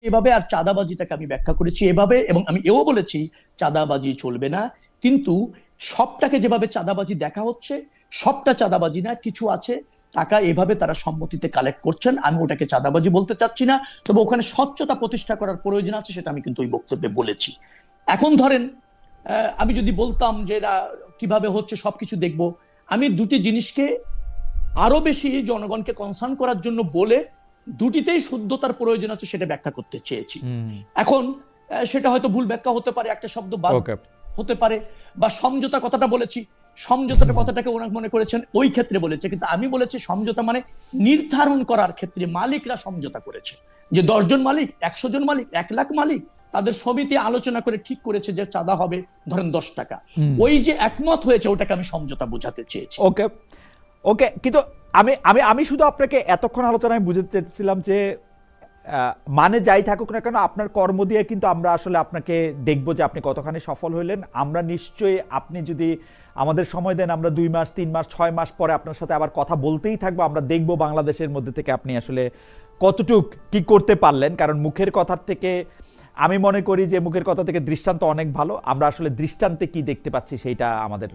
এভাবে, আর চাঁদাবাজিটাকে আমি ব্যাখ্যা করেছি এভাবে, এবং আমি এও বলেছি চাঁদাবাজি চলবে না। কিন্তু সবটাকে যেভাবে চাঁদাবাজি দেখা হচ্ছে, সবটা চাঁদাবাজি না, কিছু আছে টাকা এভাবে তারা সম্মতিতে কালেক্ট করছেন, আমি ওটাকে চাঁদাবাজি বলতে চাচ্ছি না। তবে ওখানে স্বচ্ছতা প্রতিষ্ঠা করার প্রয়োজন আছে, সেটা আমি কিন্তু ওই বক্তব্যে বলেছি। এখন ধরেন আমি যদি বলতাম যে এরা কিভাবে হচ্ছে সবকিছু দেখবো, আমি দুটি জিনিসকে আরো বেশি জনগণকে কনসার্ন করার জন্য বলে দুটিতেই শুদ্ধতার প্রয়োজন আছে সেটা ব্যাখ্যা করতে চেয়েছি। এখন সেটা হয়তো ভুল ব্যাখ্যা হতে পারে, একটা শব্দ বাদ হতে পারে, বা সমঝোতা কথাটা বলেছি, সমঝোতার কথাটাকে ওনারা মনে করেছেন ওই ক্ষেত্রে বলেছে, কিন্তু আমি বলেছি সমঝোতা মানে নির্ধারণ করার ক্ষেত্রে মালিকরা সমঝোতা করেছে, যে 10 জন মালিক, 100 জন মালিক, 1 লাখ মালিক, তাদের সমিতি আলোচনা করে ঠিক করেছে যে চাঁদা হবে ধরেন 10 টাকা। ওই যে একমত হয়েছে ওটাকে আমি সমঝোতা বোঝাতে চেয়েছি। ওকে ওকে, কিন্তু আমি আমি আমি শুধু আপনাকে এতক্ষণ আলোচনায় বুঝাতে চেয়েছিলাম যে মানে যাই থাকুক না কেন আপনার কর্ম দিয়ে কিন্তু আমরা আসলে আপনাকে দেখব যে আপনি কতখানি সফল হইলেন। আমরা নিশ্চয়ই, আপনি যদি আমাদের সময় দেন, আমরা 2 মাস 3 মাস 6 মাস পরে আপনার সাথে আবার কথা বলতেই থাকবো। আমরা দেখব বাংলাদেশের মধ্যে থেকে আপনি আসলে কতটুক কি করতে পারলেন। কারণ মুখের কথার থেকে, আমি মনে করি যে মুখের কথা থেকে দৃষ্টান্ত অনেক ভালো। আমরা আসলে দৃষ্টান্তে কি দেখতে পাচ্ছি সেইটা আমাদের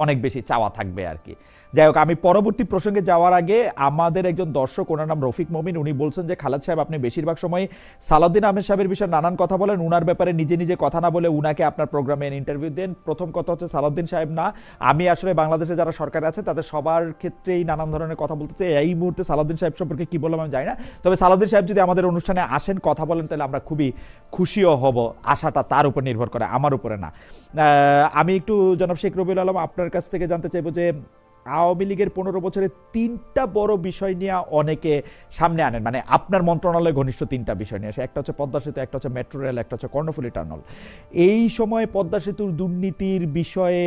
অনেক বেশি চাওয়া থাকবে আর কি। যাই হোক, আমি পরবর্তী প্রসঙ্গে যাওয়ার আগে আমাদের একজন দর্শক, ওনার নাম রফিক মমিন, উনি বলছেন যে খালেদ সাহেব আপনি বেশিরভাগ সময় সালাউদ্দিন আহমেদ সাহেবের বিষয়ে নানান কথা বলেন, উনার ব্যাপারে নিজে নিজে কথা না বলে উনাকে আপনার প্রোগ্রামে ইন্টারভিউ দেন। প্রথম কথা হচ্ছে সালাউদ্দিন সাহেব না, আমি আসলে বাংলাদেশে যারা সরকার আছে তাদের সবার ক্ষেত্রেই নানান ধরনের কথা বলতে চাই। এই মুহূর্তে সালাউদ্দিন সাহেব সম্পর্কে কি বললাম আমি জানি না, তবে সালাউদ্দিন সাহেব যদি আমাদের অনুষ্ঠানে আসেন, কথা বলেন, তাহলে আমরা খুবই খুশিও হব। আশাটা তার উপর নির্ভর করে, আমার উপরে না। আমি একটু জনাব শেখ রবিউল আলম আপনার কাছ থেকে জানতে চাইবো যে আওয়ামী লীগের 15 বছরে 3টা বড় বিষয় নিয়ে অনেকে সামনে আনেন, মানে আপনার মন্ত্রণালয়ে ঘনিষ্ঠ 3টা বিষয় নিয়ে আসে। একটা হচ্ছে পদ্মা সেতু, একটা হচ্ছে মেট্রো রেল, একটা হচ্ছে কর্ণফুলী টানেল। এই সময় পদ্মা সেতুর দুর্নীতির বিষয়ে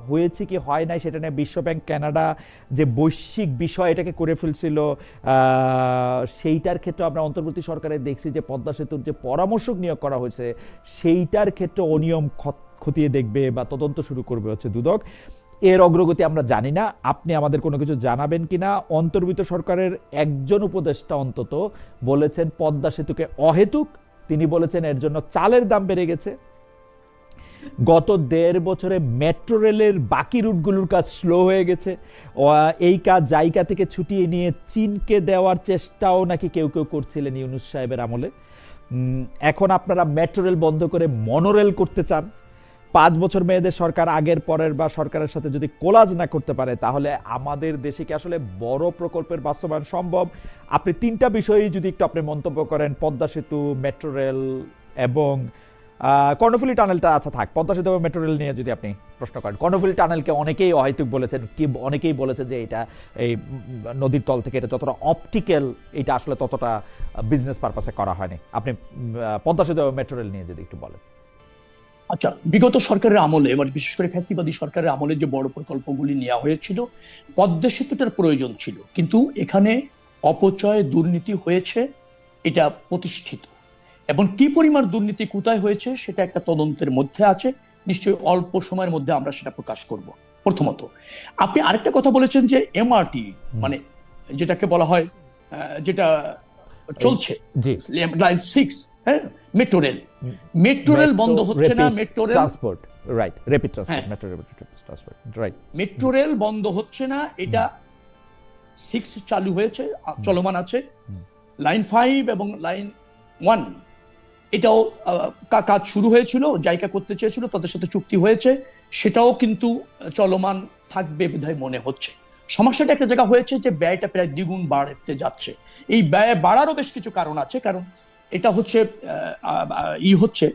হয়েছে কি হয় নাই সেটা নিয়ে বিশ্বব্যাংক, কানাডা যে বৈশ্বিক বিষয় এটাকে করে ফেলছিল, সেইটার ক্ষেত্রে আমরা অন্তর্বর্তী সরকারে দেখছি যে পদ্মা সেতুর যে পরামর্শক নিয়োগ করা হয়েছে সেইটার ক্ষেত্রে অনিয়ম খতিয়ে দেখবে বা তদন্ত শুরু করবে হচ্ছে দুদক। এর অগ্রগতি আমরা জানি না, আপনি আমাদের কোনো কিছু জানাবেন কিনা? অন্তর্বর্তী সরকারের একজন উপদেষ্টা অন্তত বলেছেন পদ্মা সেতুকে অহেতুক, তিনি বলেছেন এর জন্য চালের দাম বেড়ে গেছে। গত 1.5 বছরে মেট্রো রেলের বাকি রুটগুলোর কাজ স্লো হয়ে গেছে। এই কাজ জায়গা থেকে ছুটিয়ে নিয়ে চীনকে দেওয়ার চেষ্টাও নাকি কেউ কেউ করছিলেন ইউনূস সাহেবের আমলে। এখন আপনারা মেট্রো রেল বন্ধ করে মনোরেল করতে চান। 5 বছর মেয়েদের সরকার আগের পরের বা সরকারের সাথে যদি কোলাজ না করতে পারে, তাহলে আমাদের দেশে কি আসলে বড় প্রকল্পের বাস্তবায়ন সম্ভব? আপনি 3টা বিষয়েই যদি একটু আপনি মন্তব্য করেন, পদ্মা সেতু, মেট্রো রেল এবং কর্ণফুলী টানেলটা, আচ্ছা থাক, পদ্মা সেতু এবং মেট্রো রেল নিয়ে যদি আপনি প্রশ্ন করেন। কর্ণফুলী টানেলকে অনেকেই অহেতুক বলেছেন, কি অনেকেই বলেছেন যে এটা এই নদীর তল থেকে এটা যতটা অপটিক্যাল, এটা আসলে ততটা বিজনেস পারপাসে করা হয়নি। আপনি পদ্মা সেতু এবং মেট্রো রেল নিয়ে যদি একটু বলেন। আচ্ছা, বিগত সরকারের আমলে, মানে বিশেষ করে ফ্যাসিবাদী সরকারের আমলে যে বড় প্রকল্পগুলি নেওয়া হয়েছিল, পদ্মা সেতুটার প্রয়োজন ছিল, কিন্তু এখানে অপচয় দুর্নীতি হয়েছে, এটা প্রতিষ্ঠিত। এবং কি পরিমাণ দুর্নীতি কোথায় হয়েছে সেটা একটা তদন্তের মধ্যে আছে, নিশ্চয়ই অল্প সময়ের মধ্যে আমরা সেটা প্রকাশ করব। প্রথমত, আপনি আরেকটা কথা বলেছেন যে এমআরটি, মানে যেটাকে বলা হয়, যেটা চলছে লাইন 6, হ্যাঁ, মেট্রো রেল, মেট্রো রেল বন্ধ হচ্ছে না, metro rail transport, right, rapid transport, metro rail transport, right, metro rail বন্ধ হচ্ছে না, এটা 6 চালু হয়েছে, চলমান আছে। লাইন 5 এবং লাইন 1 এটাও কাজ শুরু হয়েছিল, জায়গা করতে চেয়েছিল, তাদের সাথে চুক্তি হয়েছে, সেটাও কিন্তু চলমান থাকবে বিধায় মনে হচ্ছে। সমস্যাটা একটা জায়গা হয়েছে যে ব্যয়টা প্রায় দ্বিগুণ বাড়তে যাচ্ছে। এই ব্যয় বাড়ারও বেশ কিছু কারণ আছে, কারণ এটা হচ্ছে হচ্ছে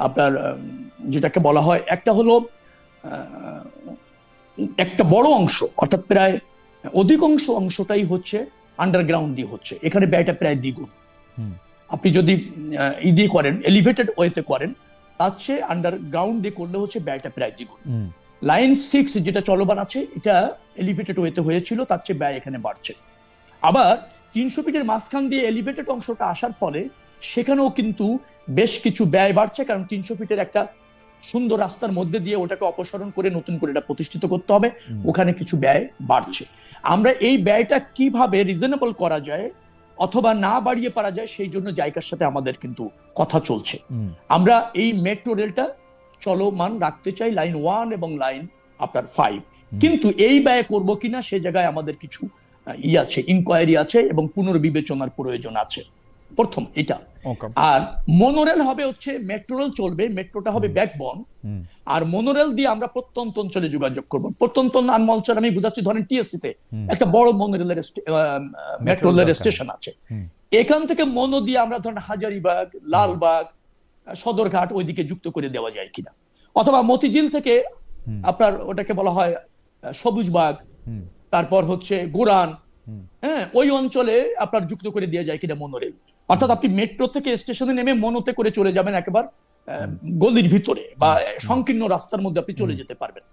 আপনার যেটাকে বলা হয়, একটা হলো একটা বড় অংশ, অর্থাৎ প্রায় অধিকাংশ অংশটাই হচ্ছে আন্ডারগ্রাউন্ড দিয়ে হচ্ছে, এখানে ব্যয়টা প্রায় দ্বিগুণ। আপনি যদি দিয়ে করেন, এলিভেটেড ওয়েতে করেন, তার চেয়ে আন্ডারগ্রাউন্ড দিয়ে করলে হচ্ছে ব্যয়টা প্রায় দ্বিগুণ। লাইন 6 যেটা চলমান আছে, এটা এলিভেটেড ওয়েতে হয়েছিল, তার চেয়ে ব্যয় এখানে বাড়ছে। আবার 300 ফিটের মাঝখান দিয়ে এলিভেটেড অংশটা আসার ফলে সেখানেও কিন্তু বেশ কিছু ব্যয় বাড়ছে, কারণ 300 ফিটের একটা সুন্দর রাস্তার মধ্যে দিয়ে ওটাকে অপসারণ করে নতুন করে এটা প্রতিষ্ঠিত করতে হবে, ওখানে কিছু ব্যয় বাড়ছে। আমরা এই ব্যয়টা কিভাবে রিজনেবল করা যায় অথবা না বাড়িয়ে পারা যায়, সেই জন্য জায়গার সাথে আমাদের কিন্তু কথা চলছে। আমরা এই মেট্রো রেলটা চলমান রাখতে চাই, লাইন 1 এবং লাইন আপনার 5, কিন্তু এই ব্যয় করব কিনা সে জায়গায় আমাদের কিছু আছে, ইনকোয়ারি আছে এবং পুনর্বিবেচনার প্রয়োজন আছে, প্রথম এটা। আর মনোরেল হবে হচ্ছে, মেট্রো রেল চলবে, মেট্রোটা হবে ব্যাকবোন, আর মনোরেল দিয়ে আমরা প্রত্যন্ত অঞ্চলে যোগাযোগ করবো। প্রত্যন্ত অঞ্চল আমি বুঝাচ্ছি, ধরেন টিএসসি তে একটা বড় মনোরেলের মেট্রো রেলের স্টেশন আছে, এখান থেকে মনো দিয়ে আমরা ধরেন হাজারিবাগ, লালবাগ, সদরঘাট ওইদিকে যুক্ত করে দেওয়া যায় কিনা, অথবা মতিঝিল থেকে আপনার ওটাকে বলা হয় সবুজবাগ, তারপর হচ্ছে গোরান, হ্যাঁ ওই অঞ্চলে আপনার যুক্ত করে দেওয়া যায় কিনা মনোরেল। অর্থাৎ আপনি মেট্রো থেকে স্টেশনে নেমে মনোতে করে চলে যাবেন একেবারে গলির ভিতরে বা সংকীর্ণ রাস্তার মধ্যে আপনি চলে যেতে পারবেন।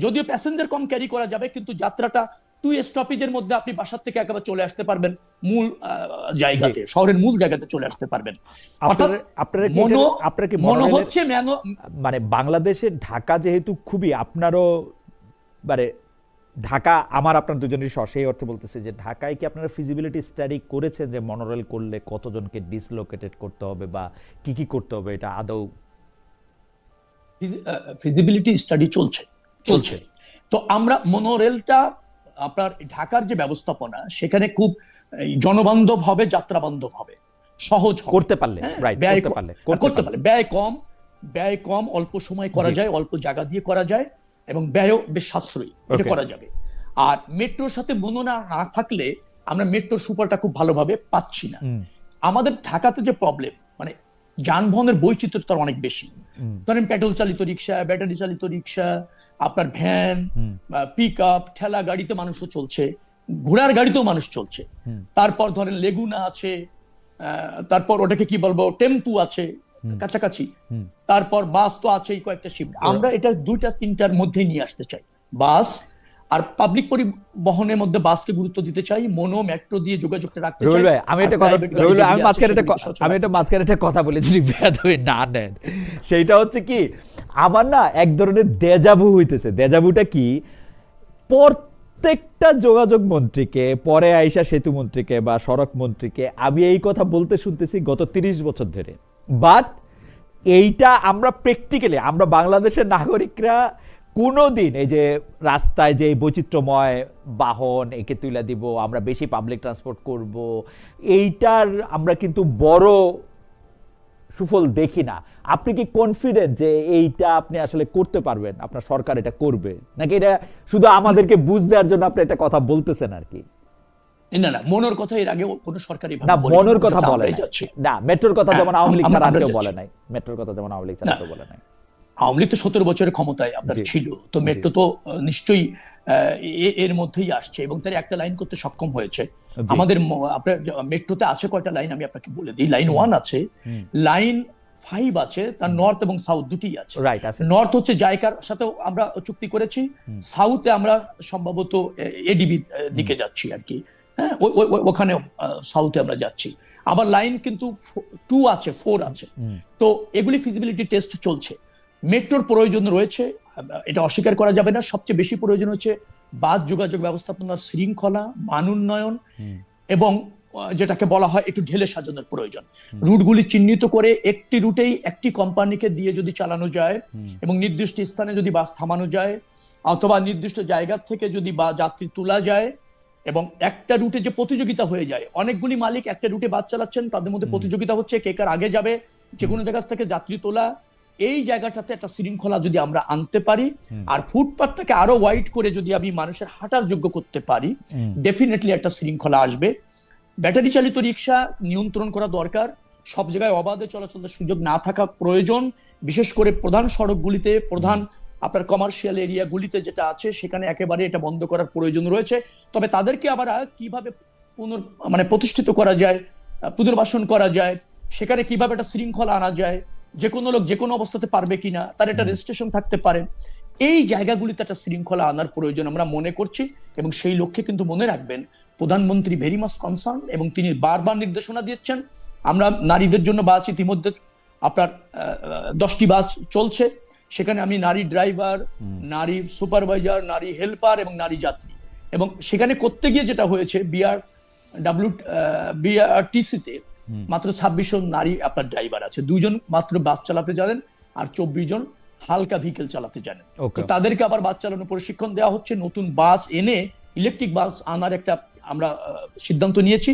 যদিও প্যাসেঞ্জার কম ক্যারি করা যাবে, কিন্তু যাত্রাটা 2 স্টপেজের মধ্যে আপনি বাসার থেকে একেবারে চলে আসতে পারবেন মূল জায়গাতে, শহরের মূল জায়গাতে চলে আসতে পারবেন। মনো হচ্ছে মানে বাংলাদেশের ঢাকা যেহেতু খুবই আপনারও মানে ঢাকা আমার আপনার দুজনের সেই অর্থে বলতেছে যে ঢাকায় কি আপনারা ফিজিবিলিটি স্টাডি করেছেন যে মনোরেল করলে কতজনকে ডিসলোকেটেড করতে হবে বা কি কি করতে হবে, এটা আদৌ ফিজিবিলিটি স্টাডি চলছে। তো আমরা মনোরেলটা আপনার ঢাকার যে ব্যবস্থাপনা সেখানে খুব জনবান্ধব হবে, যাত্রা বান্ধব হবে, সহজ করতে পারলে, করতে পারলে ব্যয় কম, অল্প সময় করা যায়, অল্প জায়গা দিয়ে করা যায় এবং ব্যয়ও বেশ সাশ্রয়ী, এটা করা যাবে। আর মেট্রোর সাথে মনো না থাকলে আমরা মেট্রোর সুফলটা খুব ভালোভাবে পাচ্ছি না। আমাদের ঢাকাতে যে প্রবলেম, মানে যানবাহনের বৈচিত্র্যতা অনেক বেশি। ধরেন পেট্রোল চালিত রিক্সা, ব্যাটারি চালিত রিক্সা, আপনার ভ্যান, পিক আপ, ঠেলা গাড়িতে মানুষও চলছে, ঘোড়ার গাড়িতেও মানুষ চলছে। তারপর ধরেন লেগুনা আছে, তারপর ওটাকে কি বলবো, টেম্পু আছে কাছাকাছি, তারপর বাস তো আছেই কয়েকটা শিফট। আমরা এটা 2-3টার মধ্যে নিয়ে আসতে চাই, বাস আর পাবলিক পরিবহনের মধ্যে বাসকে গুরুত্ব দিতে চাই, মনো মেট্রো দিয়ে যোগাযোগটা রাখতে চাই। আমি এটা মাঝখানে একটা কথা বলি, যদি বেয়াদবি না নেন, সেইটা হচ্ছে কি আমার না এক ধরনের দেজাভু হইতেছে। দেজাভুটা কি, প্রত্যেকটা যোগাযোগ মন্ত্রীকে, পরে আইসা সেতু মন্ত্রীকে বা সড়ক মন্ত্রীকে আমি এই কথা বলতে শুনতেছি গত 30 বছর ধরে। বাট এইটা আমরা প্র্যাকটিক্যালি, আমরা বাংলাদেশের নাগরিকরা কোনোদিন এই যে রাস্তায় যে বৈচিত্র্যময় বাহন একে তুলে দিব, আমরা বেশি পাবলিক ট্রান্সপোর্ট করব, এইটার আমরা কিন্তু বড় সুফল দেখি না। আপনি কি কনফিডেন্ট যে এইটা আপনি আসলে করতে পারবেন, আপনার সরকার এটা করবে, নাকি এটা শুধু আমাদেরকে বুঝ দেওয়ার জন্য আপনি একটা কথা বলতেছেন আর কি? না, মনোর কথা এর আগে কোনো সরকারি না, মনোর কথা বলে না, মেট্রোর কথা যেমন আওয়ামী লীগ ছাড়া কেউ বলে নাই, মেট্রোর কথা যেমন আওয়ামী লীগ ছাড়া কেউ বলে নাই। আওয়ামী লীগ তো 17 বছরের ক্ষমতায় আপনার ছিল, তো মেট্রো তো নিশ্চয়ই এর মধ্যেই আসছে এবং তার একটা লাইন করতে সক্ষম হয়েছে। আমাদের আপনার মেট্রোতে আছে কয়টা লাইন আমি আপনাকে বলে দিই। লাইন 1 আছে, লাইন 5 আছে, তার নর্থ এবং সাউথ দুটিই আছে। নর্থ হচ্ছে জায়কার সাথেও আমরা চুক্তি করেছি, সাউথে আমরা সম্ভবত এডিবি দিকে যাচ্ছি আর কি, হ্যাঁ ওখানে সাউথে আমরা যাচ্ছি। আবার লাইন কিন্তু 2 আছে, 4 আছে। তো এগুলি ফিজিবিলিটি টেস্ট চলছে। মেট্রোর প্রয়োজন রয়েছে, এটা অস্বীকার করা যাবে না। সবচেয়ে বেশি প্রয়োজন হচ্ছে বাস যোগাযোগ ব্যবস্থাপনার শৃঙ্খলা, মান উন্নয়ন এবং যেটাকে বলা হয় একটু ঢেলে সাজানোর প্রয়োজন। রুটগুলি চিহ্নিত করে একটি রুটেই একটি কোম্পানিকে দিয়ে যদি চালানো যায় এবং নির্দিষ্ট স্থানে যদি বাস থামানো যায়, অথবা নির্দিষ্ট জায়গা থেকে যদি বা যাত্রী তোলা যায়, এবং একটা রুটে যে প্রতিযোগিতা হয়ে যায়, অনেকগুলি মালিক একটা রুটে বাস চালাচ্ছেন, তাদের মধ্যে প্রতিযোগিতা হচ্ছে কে কার আগে যাবে, যে কোনো জায়গা থেকে যাত্রী তোলা, এই জায়গাটাতে একটা শৃঙ্খলা যদি আমরা আনতে পারি আর ফুটপাথটাকে আরো ওয়াইড করে যদি আমি মানুষের হাঁটার যোগ্য করতে পারি, ডেফিনেটলি একটা শৃঙ্খলা আসবে। ব্যাটারি চালিত রিক্সা নিয়ন্ত্রণ করা দরকার, সব জায়গায় অবাধে চলাচলের সুযোগ না থাকা প্রয়োজন, বিশেষ করে প্রধান সড়কগুলিতে, প্রধান আপনার কমার্শিয়াল এরিয়াগুলিতে যেটা আছে সেখানে একেবারে এটা বন্ধ করার প্রয়োজন রয়েছে। তবে তাদেরকে আবার কিভাবে প্রতিষ্ঠিত করা যায়, পুনর্বাসন করা যায়, সেখানে কিভাবে একটা শৃঙ্খলা আনা যায়, যে কোনো লোক যে কোনো অবস্থাতে পারবে কিনা, তার একটা রেজিস্ট্রেশন থাকতে পারে, এই জায়গাগুলিতে একটা শৃঙ্খলা আনার প্রয়োজন আমরা মনে করছি। এবং সেই লক্ষ্যে কিন্তু মনে রাখবেন, প্রধানমন্ত্রী ভেরি মাচ কনসার্ন এবং তিনি বারবার নির্দেশনা দিচ্ছেন। আমরা নারীদের জন্য বাস ইতিমধ্যে আপনার 10টি বাস চলছে, সেখানে আমি নারী ড্রাইভার, নারী সুপারভাইজার, নারী হেল্পার এবং নারী যাত্রী, এবং সেখানে করতে গিয়ে যেটা হয়েছে, বিআর বিআরটিসিতে মাত্র 26 জন নারী আপনার ড্রাইভার আছে, 2 জন মাত্র বাস চালাতে জানেন, আর 24 জন হালকা ভেহিকেল চালাতে জানেন। তো তাদেরকে আবার বাস চালানোর প্রশিক্ষণ দেওয়া হচ্ছে। নতুন বাস এনে, ইলেকট্রিক বাস আনার একটা আমরা সিদ্ধান্ত নিয়েছি,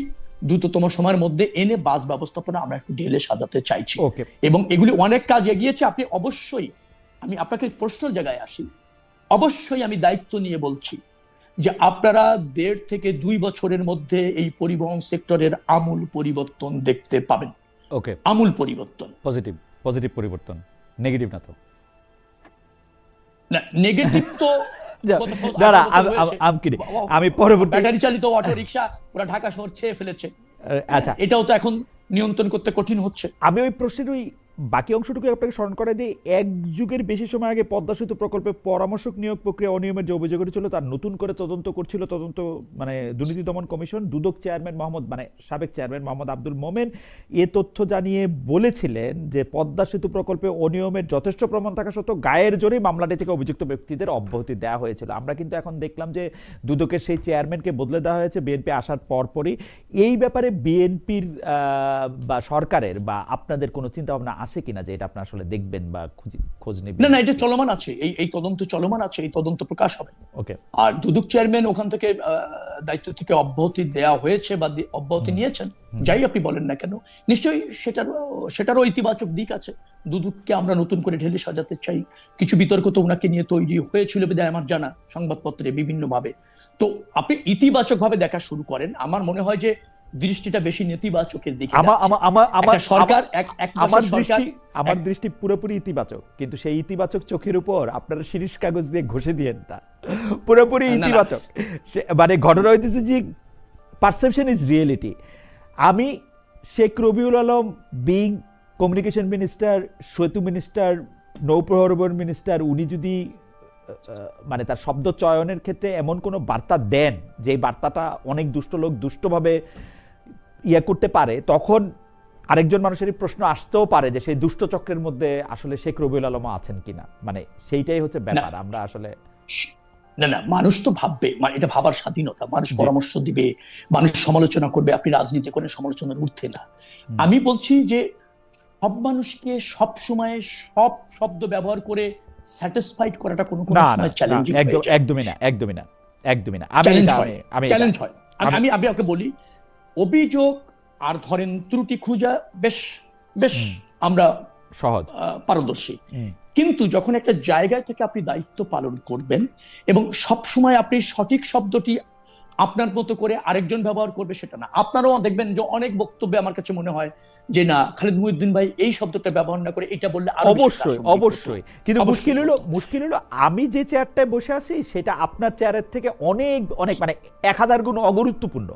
দ্রুততম সময়ের মধ্যে এনে বাস ব্যবস্থাপনা আমরা একটু ঢেলে সাজাতে চাইছি। এবং এগুলি অনেক কাজ এগিয়েছে। আপনি অবশ্যই, আমি আপনাকে প্রশ্নের জায়গায় আসি, অবশ্যই আমি দায়িত্ব নিয়ে বলছি যে আপনারা 1.5 থেকে 2 বছরের মধ্যে এই পরিবহন সেক্টরের আমূল পরিবর্তন দেখতে পাবেন। ওকে, আমূল পরিবর্তন। পজিটিভ পরিবর্তন, নেগেটিভ না তো? না, নেগেটিভ তো আমি পরবর্তী ব্যাটারি চালিত অটো রিকশা পুরো ঢাকা শহর ছেয়ে ফেলেছে। আচ্ছা, এটাও তো এখন নিয়ন্ত্রণ করতে কঠিন হচ্ছে। আমি ওই প্রশ্নের ওই বাকি অংশটুকু আপনাকে স্মরণ করে দিই। 1 যুগের বেশি সময় আগে পদ্মা সেতু প্রকল্পে পরামর্শক নিয়োগ প্রক্রিয়া অনিয়মের যে অভিযোগ উঠেছিল তার নতুন করে তদন্ত করছিল মানে দুর্নীতি দমন কমিশন। দুদক চেয়ারম্যান সাবেক চেয়ারম্যান মোহাম্মদ আব্দুল মোমেন এ তথ্য জানিয়ে বলেছিলেন যে পদ্মা সেতু প্রকল্পে অনিয়মের যথেষ্ট প্রমাণ থাকা সত্ত্বেও গায়ের জোরেই মামলাটি থেকে অভিযুক্ত ব্যক্তিদের অব্যাহতি দেওয়া হয়েছিল। আমরা কিন্তু এখন দেখলাম যে দুদকের সেই চেয়ারম্যানকে বদলে দেওয়া হয়েছে বিএনপি আসার পরপরই। এই ব্যাপারে বিএনপির বা সরকারের বা আপনাদের কোনো চিন্তা ভাবনা আছে কিনা যে এটা আপনি আসলে দেখবেন বা খোঁজ নেবেন? না, এটা চলমান আছে, এই তদন্ত চলমান আছে, এই তদন্ত প্রকাশ হবে। ওকে। আর দুদক চেয়ারম্যান ওখান থেকে দায়িত্ব থেকে অব্যাহতি দেওয়া হয়েছে বা অব্যাহতি নিয়েছেন, যাই আপনি বলেন না কেন, নিশ্চয়ই সেটারও ইতিবাচক দিক আছে। দুদককে আমরা নতুন করে ঢেলে সাজাতে চাই। কিছু বিতর্ক তো ওনাকে নিয়ে তৈরি হয়েছিল বিধায় আমার জানা সংবাদপত্রে বিভিন্ন ভাবে। তো আপনি ইতিবাচক ভাবে দেখা শুরু করেন। আমার মনে হয় যে দৃষ্টিটা বেশি নেতিবাচকের দিকে। আমার দৃষ্টি পুরোপুরি ইতিবাচক, কিন্তু সেই ইতিবাচক চোখের উপর আপনারা শিরিষ কাগজ দিয়ে ঘষে দিয়েন না, পুরোপুরি ইতিবাচক। মানে ঘটনা হইতেছে যে পারসেপশন ইজ রিয়েলিটি। আমি Sheikh Rabiul Alam being communication minister, সেতু মিনিস্টার, নৌপ্রহরবহর মিনিস্টার, উনি যদি মানে তার শব্দ চয়নের ক্ষেত্রে এমন কোনো বার্তা দেন যে বার্তাটা অনেক দুষ্ট লোক দুষ্টভাবে করতে পারে, তখন আরেকজন মানুষের প্রশ্ন আসতেও পারে যে সেই দুষ্ট চক্রের মধ্যে আসলে শেখ রবিউল আলম আছেন কিনা। মানে সেইটাই হচ্ছে ব্যাপার। আমরা আসলে না, মানুষ তো ভাববে, মানে এটা ভাবার স্বাধীনতা। মানুষ পরামর্শ দিবে, মানুষ সমালোচনা করবে। আপনি রাজনীতি করে সমালোচনার ঊর্ধ্বে না। আমি বলছি যে সব মানুষকে সব সময় সব শব্দ ব্যবহার করে স্যাটিসফাইড করাটা কোনো সময় চ্যালেঞ্জিং হয়ে যায়। একদমই না। চ্যালেঞ্জ হয়। আমি আপনাকে বলি, অভিযোগ আর ধরেন ত্রুটি খুঁজা বেশ আমরা সহজ পারদর্শী। কিন্তু যখন একটা জায়গায় থেকে আপনি দায়িত্ব পালন করবেন এবং সব সময় আপনি সঠিক শব্দটি আপনার মতো করে আরেকজন ব্যবহার করবে সেটা না। আপনারাও দেখবেন যে অনেক বক্তব্যে আমার কাছে মনে হয় যে না, খালিদ মুহিউদ্দিন ভাই এই শব্দটা ব্যবহার না করে এটা বললে অবশ্যই। কিন্তু মুশকিল হলো আমি যে চেয়ারটায় বসে আছি সেটা আপনার চেয়ারের থেকে অনেক মানে 1000 গুণ অগুরুত্বপূর্ণ।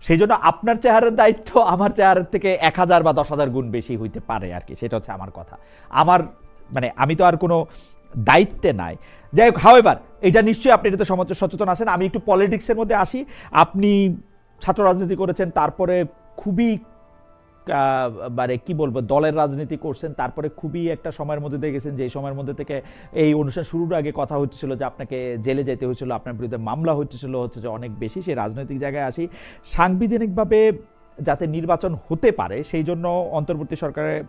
সেই জন্য আপনার চেয়ারের দায়িত্ব আমার চেয়ারের থেকে 1000 বা 10,000 গুণ বেশি হইতে পারে আর কি। সেটা হচ্ছে আমার কথা। মানে আমি তো আর কোনো দায়িত্বে নাই। যাই হোক, হাওয়েভার এটা নিশ্চয়ই আপনি এটাতে সচেতন আছেন। আমি একটু পলিটিক্সের মধ্যে আসি। আপনি ছাত্র রাজনীতি করেছেন, তারপরে খুবই মানে কি বলবো দলের রাজনীতি করছেন, তারপরে খুবই একটা সময়ের মধ্যে দিয়ে গেছেন যে সময়ের মধ্যে থেকে এই অনুষ্ঠান শুরুর আগে কথা হচ্ছিল যে আপনাকে জেলে যেতে হয়েছিল, আপনার বিরুদ্ধে মামলা হচ্ছিল হচ্ছে যে অনেক বেশি। সেই রাজনৈতিক জায়গায় আসি। সাংবিধানিকভাবে যাতে নির্বাচন হতে পারে সেই জন্য অন্তর্বর্তী সরকারের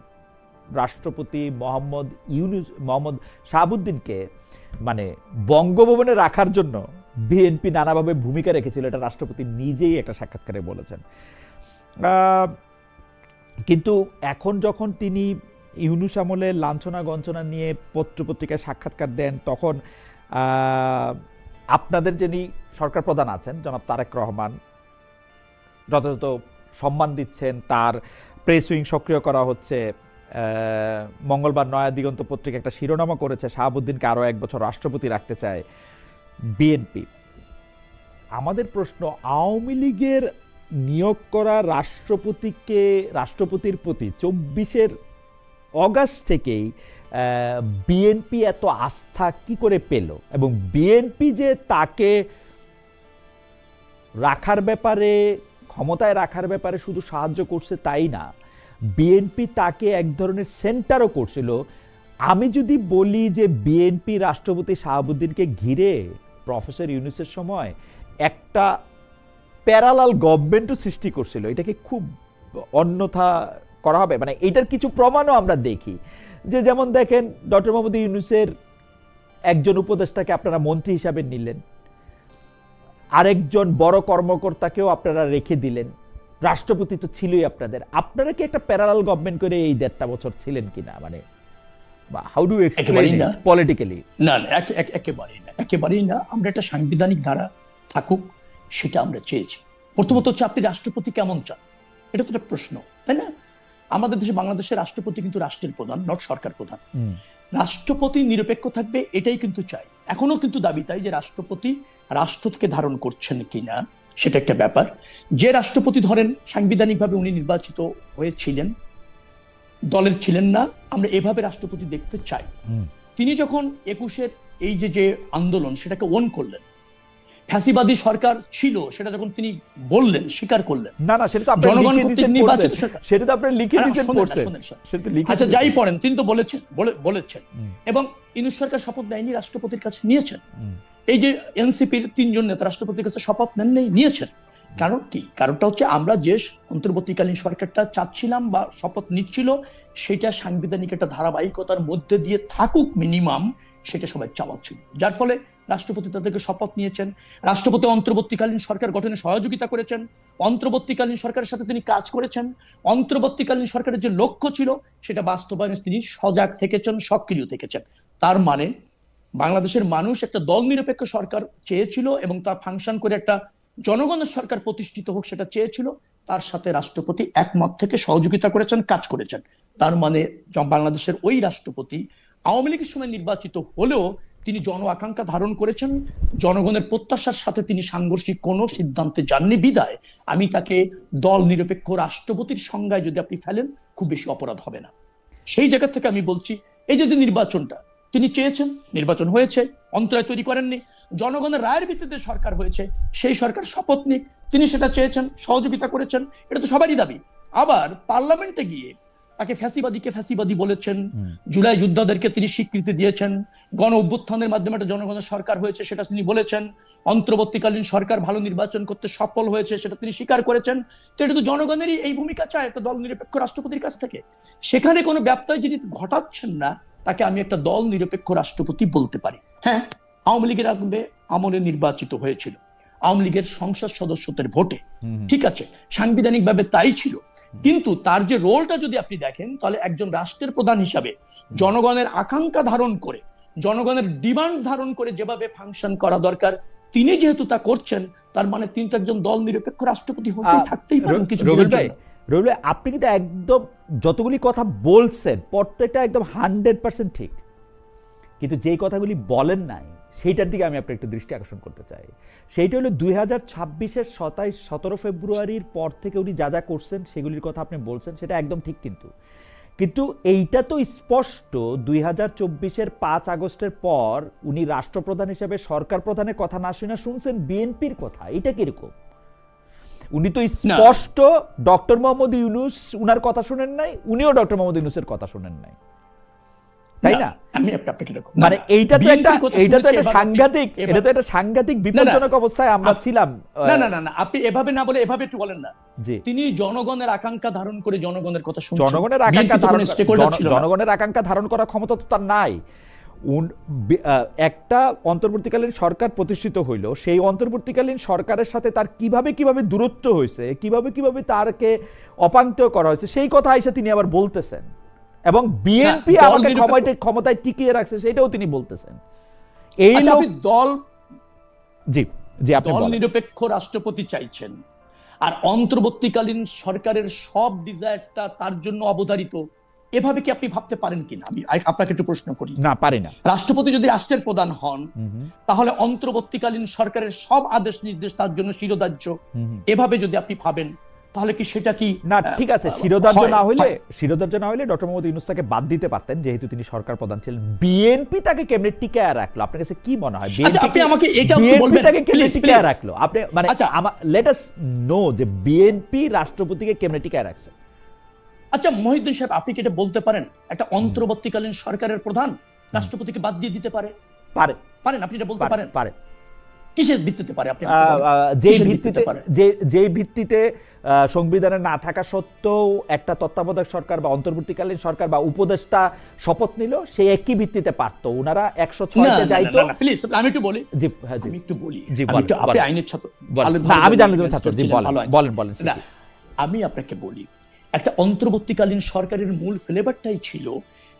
রাষ্ট্রপতি মোহাম্মদ শাহাবুদ্দিনকে মানে বঙ্গভবনে রাখার জন্য বিএনপি নানাভাবে ভূমিকা রেখেছিল। এটা রাষ্ট্রপতি নিজেই একটা সাক্ষাৎকারে বলেছেন। কিন্তু এখন যখন তিনি ইউনূস আমলে লাঞ্ছনা গঞ্চনা নিয়ে পত্রপত্রিকায় সাক্ষাৎকার দেন, তখন আপনাদের যিনি সরকার প্রধান আছেন জনাব তারেক রহমান যথাযথ সম্মান দিচ্ছেন, তার প্রেস উইং সক্রিয় করা হচ্ছে। মঙ্গলবার নয়া দিগন্ত পত্রিকা একটা শিরোনামা করেছে, শাহাবুদ্দিনকে আরো 1 বছর রাষ্ট্রপতি রাখতে চায় বিএনপি। আমাদের প্রশ্ন, আওয়ামী লীগের নিয়োগ করা রাষ্ট্রপতির প্রতি 24 অগাস্ট থেকেই বিএনপি এত আস্থা কি করে পেল, এবং বিএনপি যে তাকে রাখার ব্যাপারে, ক্ষমতায় রাখার ব্যাপারে শুধু সাহায্য করছে তাই না, বিএনপি তাকে এক ধরনের সেন্টারও করছিল। আমি যদি বলি যে বিএনপি রাষ্ট্রপতি শাহাবুদ্দিনকে ঘিরে প্রফেসর ইউনূসের সময় একটা প্যারালাল গভর্নমেন্টও সৃষ্টি করছিল, এটা কি খুব অন্যথা করা হবে? মানে এটার কিছু প্রমাণও আমরা দেখি, যে যেমন দেখেন ডক্টর মোহাম্মদ ইউনূসের একজন উপদেষ্টাকে আপনারা মন্ত্রী হিসাবে নিলেন, আরেকজন বড় কর্মকর্তাকেও আপনারা রেখে দিলেন, রাষ্ট্রপতি তো ছিলই আপনাদের। আপনারা কি একটা প্যারালাল গভর্নমেন্ট করে এই 1.5 বছর ছিলেন কিনা? মানে how do explain it politically? না, একেবারেই না। আমরা একটা সাংবিধানিক ধারা থাকুক, সেটা আমরা চেয়েছি। প্রথমত হচ্ছে আপনি রাষ্ট্রপতি কেমন চান, এটা তো একটা প্রশ্ন, তাই না? আমাদের দেশে, বাংলাদেশের রাষ্ট্রপতি কিন্তু রাষ্ট্রের প্রধান, নট সরকার প্রধান। রাষ্ট্রপতি নিরপেক্ষ থাকবে, এটাই কিন্তু চাই। এখনো কিন্তু দাবি তাই যে রাষ্ট্রপতি রাষ্ট্রকে ধারণ করছেন কিনা সেটা একটা ব্যাপার। যে রাষ্ট্রপতি ধরেন সাংবিধানিকভাবে উনি নির্বাচিত হয়েছিলেন, দলের ছিলেন না, আমরা এভাবে রাষ্ট্রপতি দেখতে চাই। তিনি যখন 21-এর এই যে আন্দোলন, সেটাকে ওন করলেন, ফ্যাসিবাদী সরকার ছিল সেটা যখন তিনি বললেন, স্বীকার করলেন, না সেটা তো আপনি জনগণ লিখে কর্তৃক দিয়েছেন, নির্বাচিত সরকার। সেটা তো আপনি লিখে দিয়েছেন, পড়ছেন, সেটা তো লিখে। আচ্ছা, যাই পড়েন, তিনি তো বলেছেন এবং ইউনূস সরকার শপথ নেয়নি, রাষ্ট্রপতির কাছে নিয়েছেন। এই যে এনসিপির 3 জন নেতা রাষ্ট্রপতির কাছে শপথ নেন নেই, নিয়েছেন। কারণ কি? কারণটা হচ্ছে আমরা যে অন্তর্বর্তীকালীন সরকারটা চাচ্ছিলাম বা শপথ নিচ্ছিল, সেটা সাংবিধানিক একটা ধারাবাহিকতার মধ্যে দিয়ে থাকুক মিনিমাম, সেটা সবাই চাওয়া ছিল। যার ফলে রাষ্ট্রপতি তাদেরকে শপথ নিয়েছেন। রাষ্ট্রপতি অন্তর্বর্তীকালীন সরকার গঠনে সহযোগিতা করেছেন, অন্তর্বর্তীকালীন সরকারের সাথে তিনি কাজ করেছেন, অন্তর্বর্তীকালীন সরকারের যে লক্ষ্য ছিল সেটা বাস্তবায়নে তিনি সজাগ থেকেছেন, সক্রিয় থেকেছেন। তার মানে বাংলাদেশের মানুষ একটা দল নিরপেক্ষ সরকার চেয়েছিল এবং তা ফাংশন করে একটা জনগণের সরকার প্রতিষ্ঠিত হোক সেটা চেয়েছিল। তার সাথে রাষ্ট্রপতি একমত থেকে সহযোগিতা করেছেন, কাজ করেছেন। তার মানে বাংলাদেশের ওই রাষ্ট্রপতি আওয়ামী লীগের সময় নির্বাচিত হলেও তিনি জন আকাঙ্ক্ষা ধারণ করেছেন, জনগণের প্রত্যাশার সাথে তিনি সাংঘর্ষিক কোনো সিদ্ধান্তে যাননি। বিদায় আমি তাকে দল নিরপেক্ষ রাষ্ট্রপতির সংজ্ঞায় যদি আপনি ফেলেন, খুব বেশি অপরাধ হবে না। সেই জায়গা থেকে আমি বলছি, এই যে নির্বাচনটা তিনি চেয়েছেন, নির্বাচন হয়েছে, অন্তরায় তৈরি করেননি, জনগণের রায়ের ভিত্তিতে সরকার হয়েছে, সেই সরকার শপথ নিক, তিনি সেটা চেয়েছেন, সহযোগিতা করেছেন, এটা তো সবারই দাবি। আবার পার্লামেন্টে গিয়ে তাকে ফ্যাসিবাদী বলেছেন, জুলাই যোদ্ধাদেরকে তিনি স্বীকৃতি দিয়েছেন, গণ অভ্যুত্থানের মাধ্যমে একটা জনগণের সরকার হয়েছে সেটা তিনি বলেছেন, অন্তর্বর্তীকালীন সরকার ভালো নির্বাচন করতে সফল হয়েছে সেটা তিনি স্বীকার করেছেন। তো এটা তো জনগণেরই এই ভূমিকা চায় একটা দল নিরপেক্ষ রাষ্ট্রপতির কাছ থেকে। সেখানে কোনো ব্যত্যয় যিনি ঘটাচ্ছেন না, তাকে আমি একটা দল নিরপেক্ষ রাষ্ট্রপতি বলতে পারি। হ্যাঁ, আওয়ামী লীগের আমলে নির্বাচিত হয়েছিল, আওয়ামী লীগের সংসদ সদস্যদের ভোটে, ঠিক আছে, সাংবিধানিকভাবে তাই ছিল। কিন্তু তার যে রোলটা যদি আপনি দেখেন, তাহলে একজন রাষ্ট্রের প্রধান হিসাবে জনগণের আকাঙ্ক্ষা ধারণ করে, জনগণের ডিমান্ড ধারণ করে যেভাবে ফাংশন করা দরকার, তিনি যেহেতু তা করছেন, তার মানে তিনি তো একজন দল নিরপেক্ষ রাষ্ট্রপতি হতেই থাকতেই পারেন কিছু। রবিউল, আপনি কিন্তু একদম যতগুলি কথা বলছেন প্রত্যেকটা একদম 100% ঠিক, কিন্তু যেই কথাগুলি বলেন নাই সেইটার দিকে আমি আপনার একটু দৃষ্টি আকর্ষণ করতে চাই। সেইটা হলো 2026-এর 17 ফেব্রুয়ারির পর থেকে উনি যা যা করছেন সেগুলির কথা আপনি বলছেন, সেটা একদম ঠিক। কিন্তু এইটা তো স্পষ্ট 2024-এর 5 আগস্টের পর উনি রাষ্ট্রপ্রধান হিসেবে সরকার প্রধানের কথা না শুনে শুনছেন বিএনপির কথা। এটা কিরকম? উনি তো স্পষ্ট ডক্টর মোহাম্মদ ইউনূস উনার কথা শুনেন নাই, উনিও ডক্টর মোহাম্মদ ইউনূসের কথা শুনেন নাই, তাই না? মানে এইটা তো একটা সাংঘাতিক বিপজ্জনক অবস্থায় আমরা ছিলাম। না, আপনি এভাবে না বলে এভাবে একটু বলেন না। তিনি জনগণের আকাঙ্ক্ষা ধারণ করে জনগণের কথা শুনছেন। জনগণের আকাঙ্ক্ষা ধারণ করার ক্ষমতা তো তার নাই। একটা অন্তর্বর্তীকালীন সরকার প্রতিষ্ঠিত হইল, সেই অন্তর্বর্তীকালীন সরকারের সাথে তার কিভাবে দূরত্ব হয়েছে, কিভাবে তারকে অপাঙ্ক্তেয় করা হয়েছে, সেই কথা এসে তিনি আবার বলতেছেন। এবং বিএনপি আমাকে ক্ষমতায় টিকিয়ে রাখছে সেটাও তিনি বলতেছেন। এই দল আপনি দল নিরপেক্ষ রাষ্ট্রপতি চাইছেন, আর অন্তর্বর্তীকালীন সরকারের সব ডিজায়ারটা তার জন্য অবধারিত, এভাবে কি আপনি ভাবতে পারেন কিনা? আমি আপনাকে একটু প্রশ্ন করি। না, পারি না। রাষ্ট্রপতি যদি রাষ্ট্রের প্রধান হন, তাহলে অন্তর্বর্তীকালীন সরকারের সব আদেশ নির্দেশ তার জন্য শিরোধার্য, এভাবে যদি আপনি ভাবেন, তাহলে কি সেটা কি না? ঠিক আছে, শিরোধার্য না হইলে ডক্টর মোহাম্মদ ইউনূস তাকে বাদ দিতে পারতেন, যেহেতু তিনি সরকার প্রধান ছিলেন। বিএনপি তাকে কেমনে টিকায় রাখলো? আপনার কাছে কি মনে হয়? আপনি আমাকে এটা বলবেন, তাকে কেমনে টিকায় রাখলো? আপনি মানে লেট আস নো যে বিএনপি রাষ্ট্রপতিকে কেমনে টিকায় রাখছে। আচ্ছা মহিউদ্দিন সাহেব, আপনি কি এটা বলতে পারেন একটা অন্তর্বর্তীকালীন সরকারের প্রধান রাষ্ট্রপতিকে বাদ দিয়ে দিতে পারেন? আপনি এটা বলতে পারেন? কিসের ভিত্তিতে পারে? আপনি যে ভিত্তিতে যে ভিত্তিতে সংবিধানে না থাকা সত্ত্বেও একটা তত্ত্বাবধায়ক সরকার বা অন্তর্বর্তীকালীন সরকার বা উপদেষ্টা শপথ নিল, সেই একই ভিত্তিতে পারতো ওনারা 106-তে যাইতো। প্লিজ আমি একটু বলি, জি আমি একটু বলি, জি আপনি আইনের ছাত্র, আমি জানি যে ছাত্র, জি বলেন বলেন। না, আমি আপনাকে বলি, একটা অন্তর্বর্তীকালীন সরকারের মূল ফ্লেভারটাই ছিল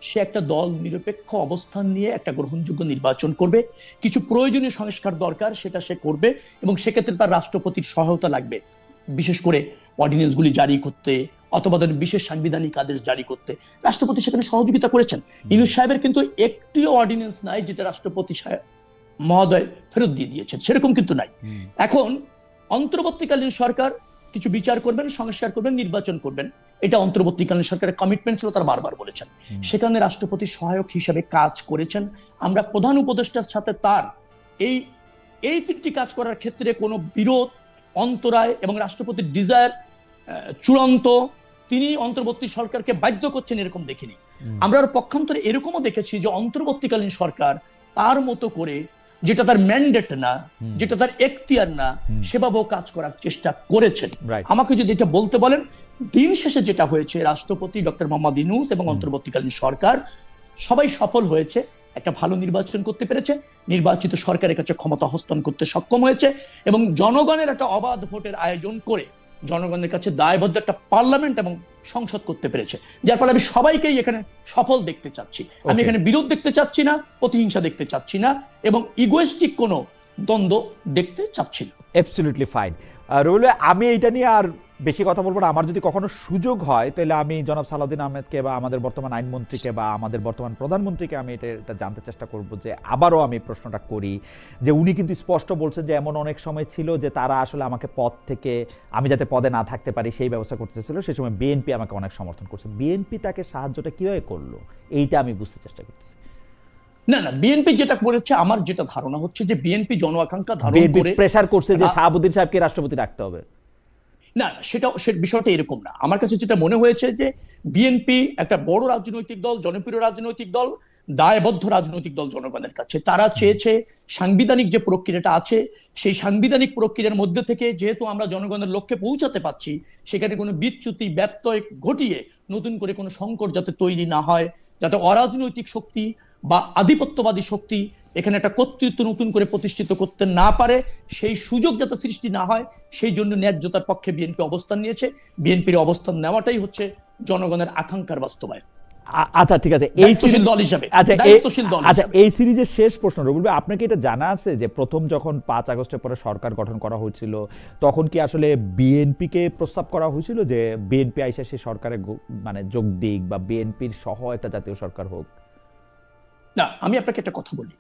সে একটা দল নিরপেক্ষ অবস্থান নিয়ে একটা গ্রহণযোগ্য নির্বাচন করবে, কিছু প্রয়োজনীয় সংস্কার দরকার সেটা সে করবে, এবং সেক্ষেত্রে তার রাষ্ট্রপতির সহায়তা লাগবে, বিশেষ করে অর্ডিন্যান্সগুলি জারি করতে অথবা বিশেষ সাংবিধানিক আদেশ জারি করতে। রাষ্ট্রপতি সেখানে সহযোগিতা করেছেন। ইউনূস সাহেবের কিন্তু একটিও অর্ডিন্যান্স নাই যেটা রাষ্ট্রপতি মহোদয় ফেরত দিয়ে দিয়েছেন, সেরকম কিন্তু নাই। এখন অন্তর্বর্তীকালীন সরকার কিছু বিচার করবেন, সংস্কার করবেন, নির্বাচন করবেন, এটা অন্তর্বর্তীকালীন সরকারের কমিটমেন্ট ছিল, তারা বারবার বলেছেন। সেখানে রাষ্ট্রপতি সহায়ক হিসেবে কাজ করেছেন। আমরা প্রধান উপদেষ্টার সাথে তার এই তিনটি কাজ করার ক্ষেত্রে কোনো বিরোধ, অন্তরায় এবং রাষ্ট্রপতির ডিজায়ার চূড়ান্ত তিনি অন্তর্বর্তী সরকারকে বাধ্য করছেন এরকম দেখিনি। আমরা পক্ষান্তরে এরকমও দেখেছি যে অন্তর্বর্তীকালীন সরকার তার মতো করে, যেটা তার ম্যান্ডেট না, যেটা তার এখতিয়ার না, সেভাবেও কাজ করার চেষ্টা করেছেন। আমাকে যদি এটা বলতে বলেন, দিন শেষে যেটা হয়েছে, রাষ্ট্রপতি ডক্টর মোহাম্মদ ইউনূস এবং অন্তর্বর্তীকালীন সরকার সবাই সফল হয়েছে, একটা ভালো নির্বাচন করতে পেরেছে, নির্বাচিত সরকারের কাছে ক্ষমতা হস্তান্তর করতে সক্ষম হয়েছে, এবং জনগণের একটা অবাধ ভোটের আয়োজন করে জনগণের কাছে দায়বদ্ধ একটা পার্লামেন্ট এবং সংসদ করতে পেরেছে। যার ফলে আমি সবাইকেই এখানে সফল দেখতে চাচ্ছি। আমি এখানে বিরোধ দেখতে চাচ্ছি না, প্রতিহিংসা দেখতে চাচ্ছি না, এবং ইগোয়েস্টিক কোনো দ্বন্দ্ব দেখতে চাচ্ছি না। Absolutely fine. রুবেল ভাই, আমি এইটা নিয়ে আর বেশি কথা বলবো না। আমার যদি কখনো সুযোগ হয় তাহলে আমি জনাব সালাউদ্দিন আহমেদকে বা আমাদের বর্তমান আইনমন্ত্রীকে বা আমাদের বর্তমান প্রধানমন্ত্রীকে আমি এটা জানতে চেষ্টা করব, যে আবারও আমি প্রশ্নটা করি যে উনি কিন্তু স্পষ্ট বলছেন যে এমন অনেক সময় ছিল যে তারা আসলে আমাকে পদ থেকে, আমি যাতে পদে না থাকতে পারি সেই ব্যবস্থা করতেছিল, সেই সময় বিএনপি আমাকে অনেক সমর্থন করছে। বিএনপি তাকে সাহায্যটা কিভাবে করলো এইটা আমি বুঝতে চেষ্টা করতেছি। না, বিএনপি যেটা করেছে, আমার যেটা ধারণা হচ্ছে যে বিএনপি জন আকাঙ্ক্ষা ধারণ করে প্রেসার করছে যে শাহাবুদ্দিন সাহেবকে রাষ্ট্রপতি রাখতে হবে। না, সে বিষয়টা এরকম না। আমার কাছে যেটা মনে হয়েছে যে বিএনপি একটা বড় রাজনৈতিক দল, জনপ্রিয় রাজনৈতিক দল, দায়বদ্ধ রাজনৈতিক দল জনগণের কাছে। তারা চেয়েছে সাংবিধানিক যে প্রক্রিয়াটা আছে, সেই সাংবিধানিক প্রক্রিয়ার মধ্যে থেকে যেহেতু আমরা জনগণের লক্ষ্যে পৌঁছাতে পারছি, সেখানে কোনো বিচ্যুতি ব্যত্যয় ঘটিয়ে নতুন করে কোনো সংকট যাতে তৈরি না হয়, যাতে অরাজনৈতিক শক্তি বা আধিপত্যবাদী শক্তি এখানে একটা কর্তৃত্ব নতুন করে প্রতিষ্ঠিত করতে না পারে, সেই সুযোগ যাতে সৃষ্টি না হয়, সেই জন্য ন্যায্যতার পক্ষে বিএনপি অবস্থান নিয়েছে। বিএনপির অবস্থান নেওয়াটাই হচ্ছে জনগণের আকাঙ্ক্ষার বাস্তবায়ন। আচ্ছা, ঠিক আছে। দায়িত্বশীল দল হিসেবে। আচ্ছা, এই সিরিজের শেষ প্রশ্ন, রুবেল ভাই, আপনাকে এটা জানা আছে যে প্রথম যখন 5 আগস্টের পরে সরকার গঠন করা হয়েছিল, তখন কি আসলে বিএনপিকে প্রস্তাব করা হয়েছিল যে বিএনপি আইসা সেই সরকারে মানে যোগ দিক, বা বিএনপির সহ একটা জাতীয় সরকার হোক? না, আমি আপনাকে একটা কথা বলি,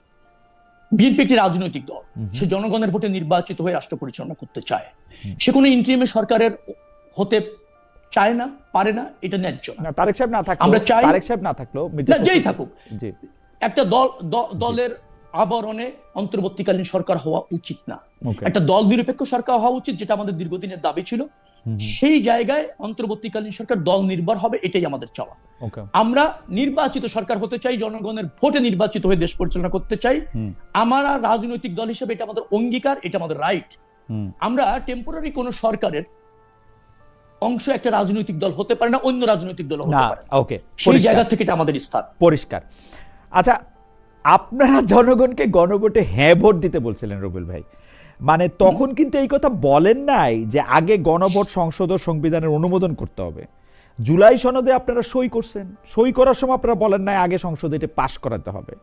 বিএনপি একটি রাজনৈতিক দল, সে জনগণের ভোটে নির্বাচিত হয়ে রাষ্ট্র পরিচালনা করতে চায়। সে কোনো ইন্টারিম সরকারের হতে চায় না, পারে না, এটা ন্যায্য না। তারেক সাহেব না থাকলো, আমরা চাই তারেক সাহেব না থাকলো, যেই থাকুক, একটা দলের আবরণে অন্তর্বর্তীকালীন সরকার হওয়া উচিত না। একটা দল নিরপেক্ষ সরকার হওয়া উচিত, যেটা আমাদের দীর্ঘদিনের দাবি ছিল। সেই জায়গায় অন্তর্বর্তীকালীন সরকার দল নির্ভর হবে, এটাই আমাদের চাওয়া। আমরা নির্বাচিত সরকার হতে চাই, জনগণের ভোটে নির্বাচিত হয়ে দেশ পরিচালনা করতে চাই। আমরা রাজনৈতিক দল হিসেবে এটা আমাদের অঙ্গীকার, এটা আমাদের রাইট। আমরা টেম্পোরারি কোন সরকারের অংশ একটা রাজনৈতিক দল হতে পারে না, অন্য রাজনৈতিক দল হতে পারে। ওকে, সেই জায়গা থেকে এটা আমাদের স্থান পরিষ্কার। আচ্ছা, আপনারা জনগণকে গণভোটে হ্যাঁ ভোট দিতে বলছিলেন রুবেল ভাই, মানে তখন কিন্তু এই কথা বলেন নাই যে আগে গণভোট, সংসদ ও সংবিধানের অনুমোদন করতে হবে। জুলাই সনদে আপনারা সই করছেন, সই করার সময় আপনারা বলেন নাই আগে সংসদে এটা পাশ করাতে হবে।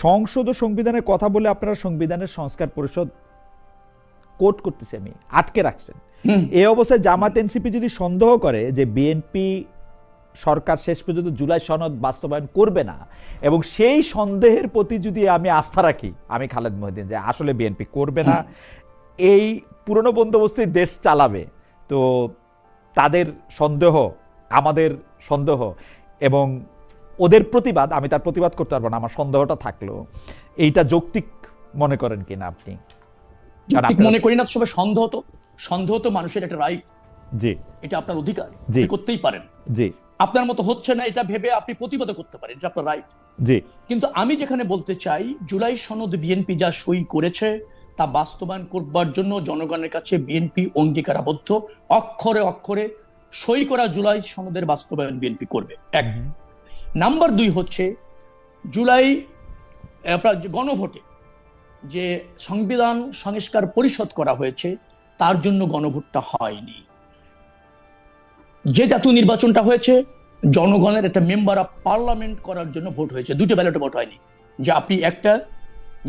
সংসদ ও সংবিধানের কথা বলে আপনারা সংবিধানের সংস্কার পরিষদ কোর্ট করতেছে আমি আটকে রাখছেন। এই অবস্থায় জামাত এনসিপি যদি সন্দেহ করে যে বিএনপি সরকার শেষ পর্যন্ত জুলাই সনদ বাস্তবায়ন করবে না, এবং সেই সন্দেহের প্রতি যদি আমি আস্থা রাখি, আমি খালেদ মহিউদ্দিন, যে আসলে বিএনপি করবে না, এই পুরনো বন্দোবস্তে দেশ চালাবে, তো তাদের সন্দেহ, আমাদের সন্দেহ এবং ওদের প্রতিবাদ, আমি তার প্রতিবাদ করতে পারবো না, আমার সন্দেহটা থাকলো, এইটা যৌক্তিক মনে করেন কিনা আপনি? মনে করি না। সবাই সন্দেহ তো মানুষের একটা রাইট, জি, এটা আপনার অধিকার, করতেই পারেন। জি, আপনার মতো হচ্ছে না এটা ভেবে আপনি প্রতিবাদ করতে পারেন, এটা আপনার রাইট। জি, কিন্তু আমি যেখানে বলতে চাই, জুলাই সনদ বিএনপি যা সই করেছে তা বাস্তবায়ন করবার জন্য জনগণের কাছে বিএনপি অঙ্গীকারাবদ্ধ, অক্ষরে অক্ষরে সই করা জুলাই সনদের বাস্তবায়ন বিএনপি করবে। এক নাম্বার 2 হচ্ছে জুলাই গণভোটে যে সংবিধান সংস্কার পরিষদ করা হয়েছে তার জন্য গণভোটটা হয়নি। যে জাতীয় নির্বাচনটা হয়েছে জনগণের একটা মেম্বার অফ পার্লামেন্ট করার জন্য ভোট হয়েছে, দুটো ব্যালটে ভোট হয়নি। যে আপনি একটা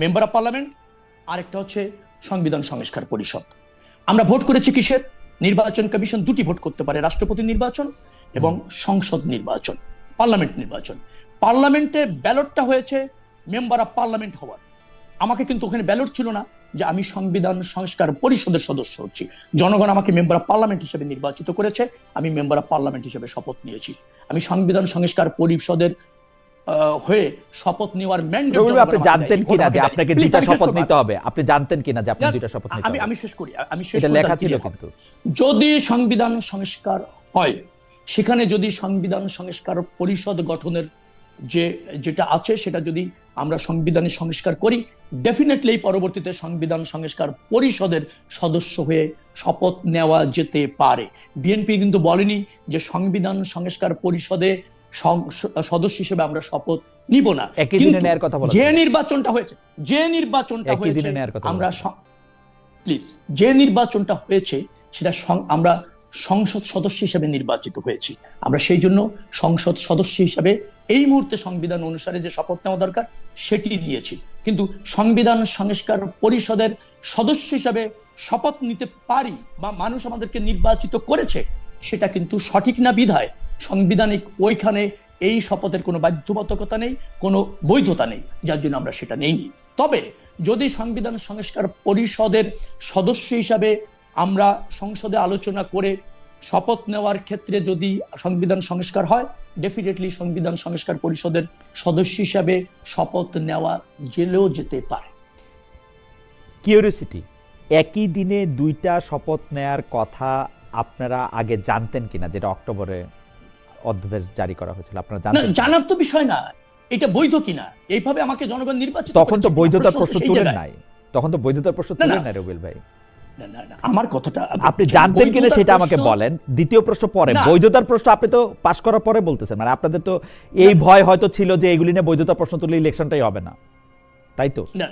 মেম্বার অফ পার্লামেন্ট আর একটা হচ্ছে সংবিধান সংস্কার পরিষদ। আমরা ভোট করেছি কিসের? নির্বাচন কমিশন দুটি ভোট করতে পারে, রাষ্ট্রপতি নির্বাচন এবং সংসদ নির্বাচন, পার্লামেন্ট নির্বাচন। পার্লামেন্টের ব্যালটটা হয়েছে মেম্বার অফ পার্লামেন্ট হওয়ার। আমাকে কিন্তু ওখানে ব্যালট ছিল না যে আমি সংবিধান সংস্কার পরিষদের সদস্য হচ্ছি। জনগণ আমাকে মেম্বার অফ পার্লামেন্ট হিসেবে নির্বাচিত করেছে, আমি মেম্বার অফ পার্লামেন্ট হিসেবে শপথ নিয়েছি। আমি সংবিধান সংস্কার পরিষদের হয়ে শপথ নেওয়ার ম্যান্ডেট। আপনি জানতেন কিনা যে আপনাকে দুইটা শপথ নিতে হবে? আপনি জানতেন কিনা যে আপনি দুইটা শপথ নিতে হবে? আমি শেষ করি, এটা লেখা ছিল কিন্তু। যদি সংবিধান সংস্কার হয়, সেখানে যদি সংবিধান সংস্কার পরিষদ গঠনের যেটা আছে সেটা যদি আমরা সংবিধানে সংস্কার করি, ডেফিনেটলি পরবর্তীতে সংবিধান সংস্কার পরিষদের সদস্য হয়ে শপথ নেওয়া যেতে পারে। বিএনপি কিন্তু বলেনি যে সংবিধান সংস্কার পরিষদে সদস্য হিসেবে আমরা শপথ নিব না। যে নির্বাচনটা হয়েছে আমরা প্লিজ যে নির্বাচনটা হয়েছে সেটা আমরা সংসদ সদস্য হিসেবে নির্বাচিত হয়েছি। আমরা সেই জন্য সংসদ সদস্য হিসেবে এই মুহূর্তে সংবিধান অনুসারে যে শপথ নেওয়া দরকার সেটি নিয়েছি। কিন্তু সংবিধান সংস্কার পরিষদের সদস্য হিসেবে শপথ নিতে পারি বা মানুষ আমাদেরকে নির্বাচিত করেছে সেটা কিন্তু সঠিক না বিধায় সাংবিধানিক ওইখানে এই শপথের কোনো বাধ্যবাধকতা নেই, কোনো বৈধতা নেই, যার জন্য আমরা সেটা নেইনি। তবে যদি সংবিধান সংস্কার পরিষদের সদস্য হিসাবে আমরা সংসদে আলোচনা করে শপথ নেওয়ার ক্ষেত্রে যদি সংবিধান সংস্কার হয়, ডেফিনেটলি সংবিধান সংস্কার পরিষদের সদস্য হিসাবে শপথ নেওয়া জেলেও যেতে পারে। কিউরিওসিটি, একই দিনে দুইটা শপথ নেয়ার কথা আপনারা আগে জানতেন কিনা? যেটা অক্টোবরে অধ্যাদেশ জারি করা হয়েছিল, আপনারা জানতেন? জানার তো বিষয় না, এটা বৈধ কিনা এইভাবে আমাকে জনগণ নির্বাচিত। তখন তো বৈধতার প্রশ্ন তুলেন নাই, তখন তো বৈধতার প্রশ্ন তুলেন নাই রুবেল ভাই। আমার কথাটা আপনি জানতেন কিনা সেটা আমাকে বলেন। দ্বিতীয় প্রশ্ন পরে, বৈধতার প্রশ্ন আপনি তো পাশ করার পরে বলতেছেন, মানে আপনাদের তো এই ভয় হয়তো ছিল যে এগুলি নিয়ে বৈধতা প্রশ্ন তুললে ইলেকশনটাই হবে না, তাই তো? না,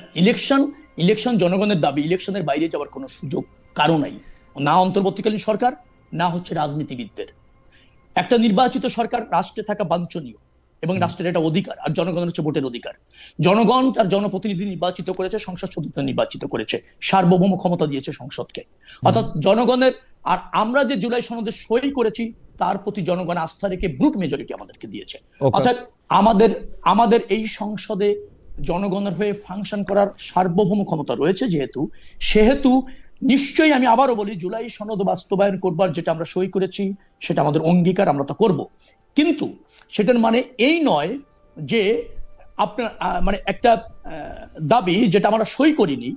ইলেকশন জনগণের দাবি, ইলেকশনের বাইরে যাওয়ার কোনো সুযোগ কারো নাই, না অন্তর্বর্তীকালীন সরকার না হচ্ছে রাজনীতিবিদদের। একটা নির্বাচিত সরকার রাষ্ট্রে থাকা বাঞ্ছনীয় এবং রাষ্ট্রের একটা অধিকার, আর জনগণের হচ্ছে ভোটের অধিকার। জনগণ তার জনপ্রতিনিধি নির্বাচিত করেছে, সংসদ সদস্য নির্বাচিত করেছে, সার্বভৌম ক্ষমতা দিয়েছে সংসদকে, অর্থাৎ জনগণের। আর আমরা যে জুলাই সনদে সই করেছি তার প্রতি জনগণ আস্থা রেখে ব্রুট মেজরিটি আমাদেরকে দিয়েছে। অর্থাৎ আমাদের এই সংসদে জনগণের হয়ে ফাংশন করার সার্বভৌম ক্ষমতা রয়েছে সেহেতু নিশ্চয়ই আমি আবারও বলি, জুলাই সনদ বাস্তবায়ন করবার যেটা আমরা সই করেছি সেটা আমাদের অঙ্গীকার, আমরা তা করব। কিন্তু সেটার মানে এই নয় যে আপনার মানে একটা দাবি যেটা আমরা সই করিনি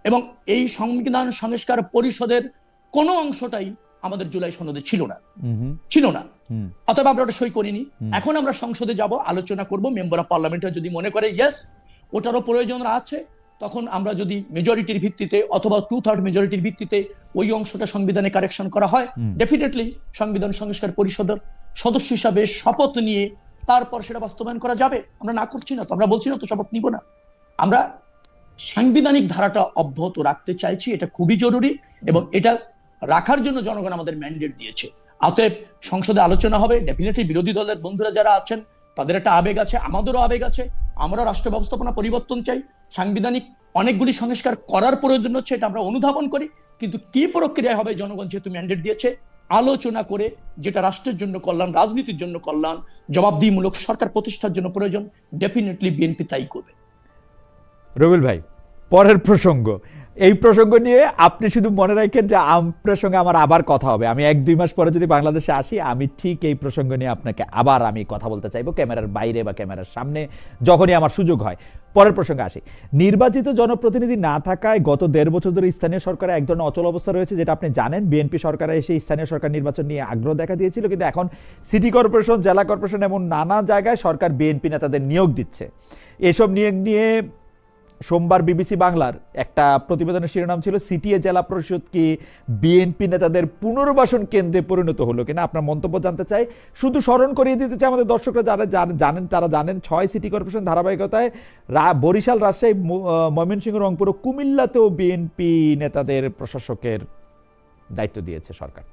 এবং এই সংবিধান সংস্কার পরিষদের কোনো অংশটাই আমাদের জুলাই সনদে ছিল না, অথবা আমরা ওটা সই করিনি। এখন আমরা সংসদে যাব, আলোচনা করব, মেম্বার অফ পার্লামেন্টে যদি মনে করে ইয়েস ওটারও প্রয়োজন আছে, তখন আমরা যদি মেজরিটির ভিত্তিতে অথবা 2/3 মেজরিটির ভিত্তিতে ওই অংশটা সংবিধানে কারেকশন করা হয়, ডেফিনেটলি সংবিধান সংস্কার পরিষদের সদস্য হিসাবে শপথ নিয়ে তারপর সেটা বাস্তবায়ন করা যাবে। আমরা না করছি না তো, আমরা বলছি না তো শপথ নিব না। আমরা সাংবিধানিক ধারাটা অব্যাহত রাখতে চাইছি, এটা খুবই জরুরি এবং এটা রাখার জন্য জনগণ আমাদের ম্যান্ডেট দিয়েছে। অতএব সংসদে আলোচনা হবে, ডেফিনেটলি বিরোধী দলের বন্ধুরা যারা আছেন তাদের একটা আবেগ আছে, আমাদেরও আবেগ আছে, আমরা রাষ্ট্র ব্যবস্থাপনা পরিবর্তন চাই, সাংবিধানিক অনেকগুলি সংস্কার করার প্রয়োজন হচ্ছে, এটা আমরা অনুধাবন করি। কিন্তু কি প্রক্রিয়া হবে, জনগণ যেহেতু ম্যান্ডেট দিয়েছে, আলোচনা করে যেটা রাষ্ট্রের জন্য কল্যাণ, রাজনীতির জন্য কল্যাণ, জবাবদিহিমূলক সরকার প্রতিষ্ঠার জন্য প্রয়োজন, ডেফিনেটলি বিএনপি তাই করবে। রুবেল ভাই, পরের প্রসঙ্গ, এই প্রসঙ্গ নিয়ে আপনি শুধু মনে রাখেন যে আপনার সঙ্গে আমার আবার কথা হবে। আমি 1-2 মাস পরে যদি বাংলাদেশে আসি, আমি ঠিক এই প্রসঙ্গ নিয়ে আপনাকে আবার আমি কথা বলতে চাইবো, ক্যামেরার বাইরে বা ক্যামেরার সামনে, যখনই আমার সুযোগ হয়। পরের প্রসঙ্গে আসি। নির্বাচিত জনপ্রতিনিধি না থাকায় গত 1.5 বছর ধরে স্থানীয় সরকারে এক ধরনের অচল অবস্থা রয়েছে, যেটা আপনি জানেন। বিএনপি সরকারে এসে স্থানীয় সরকার নির্বাচন নিয়ে আগ্রহ দেখা দিয়েছিল, কিন্তু এখন সিটি কর্পোরেশন, জেলা কর্পোরেশন এমন নানা জায়গায় সরকার বিএনপি নেতাদের নিয়োগ দিচ্ছে। এসব নিয়োগ নিয়ে সোমবার বিবিসি বাংলার একটা প্রতিবেদনের শিরোনাম ছিল সিটিএ জেলা পরিষদ কি বিএনপি নেতাদের পুনর্বাসন কেন্দ্রে পরিণত হলো কিনা। আপনার মন্তব্য জানতে চাই। শুধু স্মরণ করিয়ে দিতে চাই আমাদের দর্শকরা যারা জানেন তারা জানেন 6 সিটি কর্পোরেশন ধারাবাহিকতায় বরিশাল, রাজশাহী, ময়মনসিংহ, রংপুর ও কুমিল্লাতেও বিএনপি নেতাদের প্রশাসকের দায়িত্ব দিয়েছে সরকার।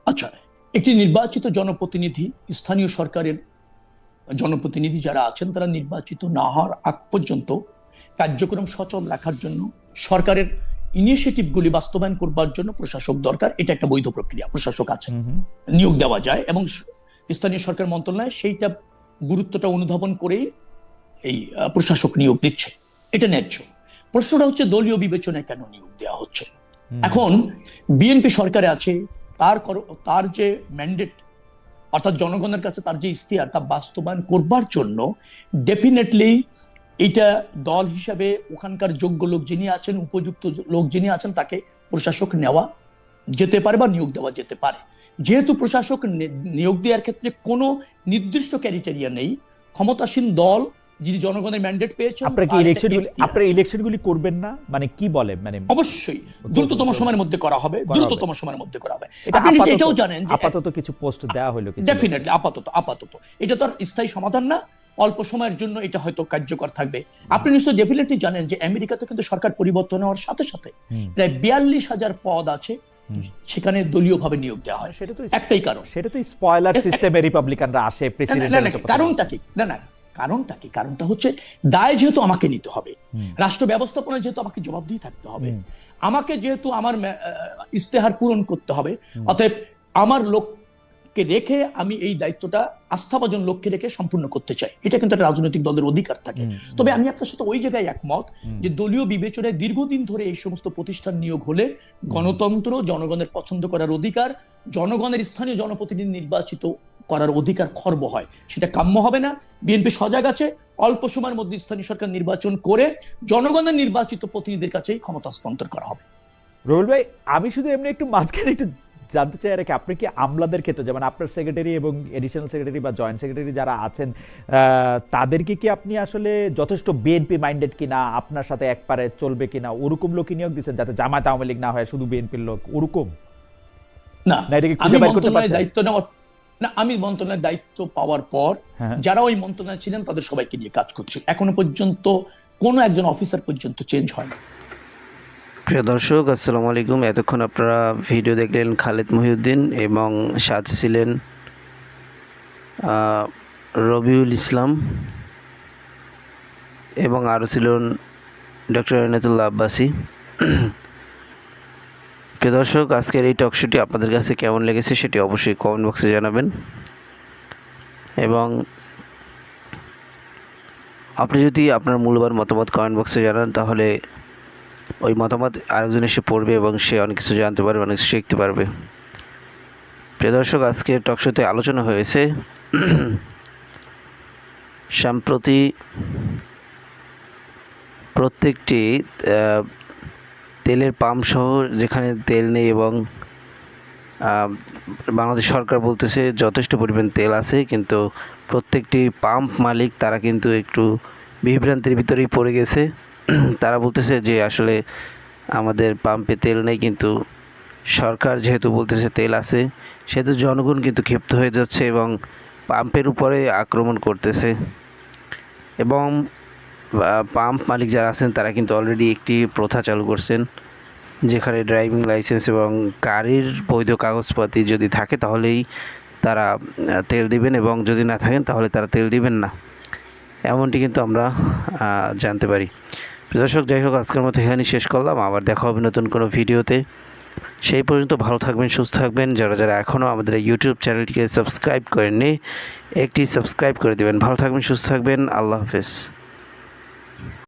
আচ্ছা, একটি নির্বাচিত জনপ্রতিনিধি, স্থানীয় সরকারের জনপ্রতিনিধি যারা আছেন তারা নির্বাচিত না হওয়ার আগ পর্যন্ত কার্যক্রম সচল রাখার জন্য সরকারের ইনিশিয়েটিভগুলি বাস্তবায়ন করবার জন্য প্রশাসক দরকার। এটা একটা বৈধ প্রক্রিয়া, প্রশাসক আছে, নিয়োগ দেওয়া যায় এবং স্থানীয় সরকার মন্ত্রণালয় সেইটা গুরুত্বটা অনুধাবন করেই এই প্রশাসক নিয়োগ দিচ্ছে, এটা ন্যায্য। প্রশ্নটা হচ্ছে দলীয় বিবেচনায় কেন নিয়োগ দেওয়া হচ্ছে। এখন বিএনপি সরকারে আছে, তার যে ম্যান্ডেট অর্থাৎ জনগণের কাছে তার যে ইশতেহার তা বাস্তবায়ন করবার জন্য ডেফিনেটলি এটা দল হিসাবে ওখানকার যোগ্য লোক যিনি আছেন, উপযুক্ত লোক যিনি আছেন তাকে প্রশাসক নেওয়া যেতে পারে বা নিয়োগ দেওয়া যেতে পারে। যেহেতু প্রশাসক নিয়োগ দেওয়ার ক্ষেত্রে কোনো নির্দিষ্ট ক্রাইটেরিয়া নেই, ক্ষমতাসীন দল যিনি জনগণের ম্যান্ডেট পেয়েছেন আপনারা ইলেকশনগুলি করবেন না, মানে কি বলে, মানে অবশ্যই দ্রুততম সময়ের মধ্যে করা হবে, দ্রুততম সময়ের মধ্যে করা হবে। আপনি এটাও জানেন যে আপাতত কিছু পোস্ট দেওয়া হলো, ডেফিনেটলি আপাতত এটা তো আর স্থায়ী সমাধান না, অল্প সময়ের জন্য এটা হয়তো কার্যকর থাকবে। আপনি নিশ্চয়ই ডেফিনেটলি জানেন যে আমেরিকাতে কিন্তু সরকার পরিবর্তন হওয়ার সাথে সাথে প্রায় 42,000 পদ আছে সেখানে দলীয়ভাবে নিয়োগ দেওয়া হয়। একটাই কারণ, সেটা তো স্পয়লার সিস্টেমে রিপাবলিকানরা আসে প্রেসিডেন্ট। কারণটা কি? কারণটা কি? কারণটা হচ্ছে দায় যেহেতু আমাকে নিতে হবে, রাষ্ট্র ব্যবস্থাপনায় যেহেতু আমাকে জবাবদিহি থাকতে হবে, আমাকে যেহেতু আমার ইশতেহার পূরণ করতে হবে, অতএব আমার লোককে রেখে আমি এই দায়িত্বটা আস্থাভাজন লোককে রেখে সম্পূর্ণ করতে চাই। এটা কিন্তু একটা রাজনৈতিক দলের অধিকার থাকে। তবে আমি আপনার সাথে ওই জায়গায় একমত যে দলীয় বিবেচনায় দীর্ঘদিন ধরে এই সমস্ত প্রতিষ্ঠান নিয়োগ হলে গণতন্ত্র, জনগণের পছন্দ করার অধিকার, জনগণের স্থানীয় জনপ্রতিনিধি নির্বাচিত করার অধিকার খর্ব হয়, সেটা কাম্য হবে না। বিএনপি সজাগ আছে, অল্প সময়ের মধ্যে স্থানীয় সরকার নির্বাচন করে জনগণের নির্বাচিত প্রতিনিধিদের কাছেই ক্ষমতা হস্তান্তর করা হবে। রুহুল ভাই, আমি শুধু এমনি একটু মাঝখানে একটু জানতে চাই আর কি, আপনি কি আমলাদের ক্ষেত্রে, যেমন আপনার সেক্রেটারি এবং এডিশনাল সেক্রেটারি বা জয়েন্ট সেক্রেটারি যারা আছেন তাদেরকে কি আপনি আসলে যথেষ্ট বিএনপি মাইন্ডেড কিনা, আপনার সাথে একবারে চলবে কিনা, ওরকম লোক নিয়োগ দিচ্ছেন যাতে জামায়াত আওয়ামী লীগ না হয়, শুধু বিএনপির লোক ওরকম না? আমি মন্ত্রণালয়ের দায়িত্ব পাওয়ার পর যারা ওই মন্ত্রণালয়ে ছিলেন তাদের সবাইকে নিয়ে কাজ করছি। এখনো পর্যন্ত কোনো একজন অফিসার পর্যন্ত চেঞ্জ হয় না। প্রিয় দর্শক, আসসালামু আলাইকুম। এতক্ষণ আপনারা ভিডিও দেখলেন খালেদ মহিউদ্দিন এবং সাথে ছিলেন রবিউল ইসলাম এবং আরও ছিলেন ডক্টর এনায়েতুল্লাহ আব্বাসী। প্রিয় দর্শক, আজকের এই টকশোটি আপনাদের কাছে কেমন লেগেছে সেটি অবশ্যই কমেন্ট বক্সে জানাবেন এবং আপনি যদি আপনার মূল্যবান মতামত কমেন্ট বক্সে জানান তাহলে ওই মতামত আরেকজন এসে পড়বে এবং সে অনেক কিছু জানতে পারবে, অনেক কিছু শিখতে পারবে। প্রিয় দর্শক, আজকের টকশোতে আলোচনা হয়েছে সম্প্রতি প্রত্যেকটি তেলের পাম্প সহ যেখানে তেল নেই এবং বাংলাদেশ সরকার বলতেছে যথেষ্ট পরিমাণ তেল আছে, কিন্তু প্রত্যেকটি পাম্প মালিক তারা কিন্তু একটু বিভ্রান্তির ভিতরেই পড়ে গেছে। তারা বলতেছে যে আসলে আমাদের পাম্পে তেল নেই, কিন্তু সরকার যেহেতু বলতেছে তেল আছে, সেহেতু জনগণ কিন্তু ক্ষিপ্ত হয়ে যাচ্ছে এবং পাম্পের উপরে আক্রমণ করতেছে। এবং পাম্প মালিক যারা আছেন তারা কিন্তু অলরেডি একটি প্রথা চালু করছেন, যেখানে ড্রাইভিং লাইসেন্স এবং গাড়ির বৈধ কাগজপাতি যদি থাকে তাহলেই তারা তেল দিবেন এবং যদি না থাকেন তাহলে তারা তেল দিবেন না, এমনটি কিন্তু আমরা জানতে পারি। দর্শক, যাই হোক, আজকের মতো এখানেই শেষ করলাম। আবার দেখা হবে নতুন কোনো ভিডিওতে। সেই পর্যন্ত ভালো থাকবেন, সুস্থ থাকবেন। যারা এখনও আমাদের ইউটিউব চ্যানেলটিকে সাবস্ক্রাইব করেননি, একটি সাবস্ক্রাইব করে দেবেন। ভালো থাকবেন, সুস্থ থাকবেন। আল্লাহ হাফেজ।